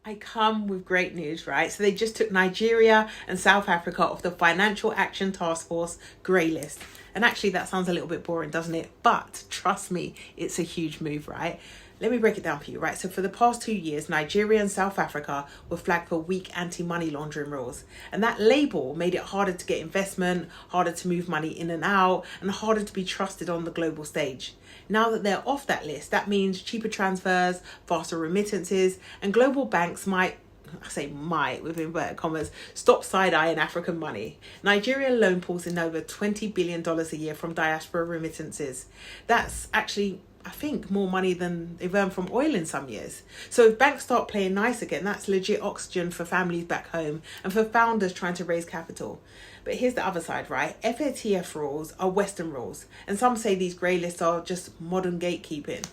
I come with great news, right? So they just took Nigeria and South Africa off the Financial Action Task Force grey list. And actually that sounds a little bit boring, doesn't it? But trust me, it's a huge move, right? Let me break it down for you, right? So for the past 2 years, Nigeria and South Africa were flagged for weak anti-money laundering rules. And that label made it harder to get investment, harder to move money in and out, and harder to be trusted on the global stage. Now that they're off that list, that means cheaper transfers, faster remittances, and global banks might, I say might with inverted commas, stop side-eyeing African money. Nigeria alone pulls in over $20 billion a year from diaspora remittances. That's actually, I think, more money than they've earned from oil in some years. So if banks start playing nice again, that's legit oxygen for families back home and for founders trying to raise capital. But here's the other side, right? FATF rules are Western rules, and some say these grey lists are just modern gatekeeping.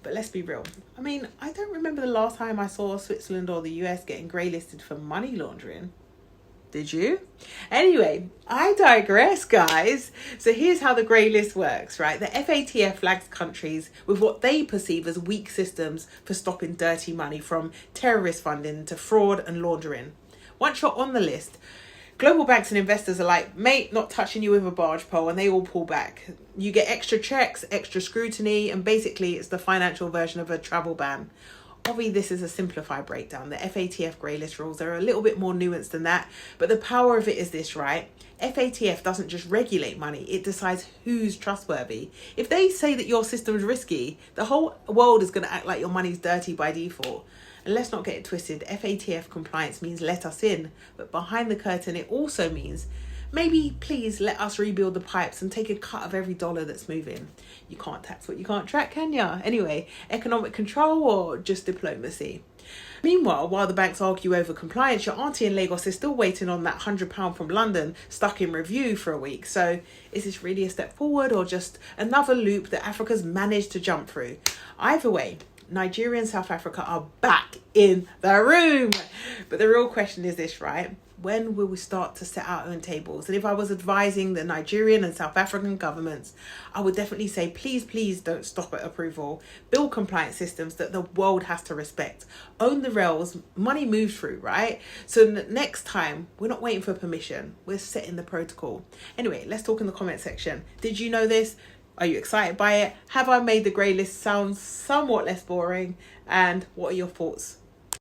But let's be real. I mean, I don't remember the last time I saw Switzerland or the US getting grey listed for money laundering. Did you? Anyway, I digress, guys. So here's how the grey list works, right? The FATF flags countries with what they perceive as weak systems for stopping dirty money, from terrorist funding to fraud and laundering. Once you're on the list, global banks and investors are like, mate, not touching you with a barge pole, and they all pull back. You get extra checks, extra scrutiny, and basically it's the financial version of a travel ban. Obviously, this is a simplified breakdown. The FATF grey list rules are a little bit more nuanced than that, but the power of it is this, right? FATF doesn't just regulate money, it decides who's trustworthy. If they say that your system's risky, the whole world is going to act like your money's dirty by default. And let's not get it twisted, FATF compliance means let us in, but behind the curtain it also means maybe please let us rebuild the pipes and take a cut of every dollar that's moving. You can't tax what you can't track, can ya? Anyway, economic control or just diplomacy? Meanwhile, while the banks argue over compliance, your auntie in Lagos is still waiting on that £100 from London stuck in review for a week. So is this really a step forward or just another loop that Africa's managed to jump through? Either way, Nigeria and South Africa are back in the room. But the real question is this, right? When will we start to set our own tables? And if I was advising the Nigerian and South African governments, I would definitely say, please don't stop at approval. Build compliance systems that the world has to respect. Own the rails, money moves through, right? So next time, we're not waiting for permission. We're setting the protocol. Anyway, let's talk in the comment section. Did you know this? Are you excited by it? Have I made the grey list sound somewhat less boring? And what are your thoughts?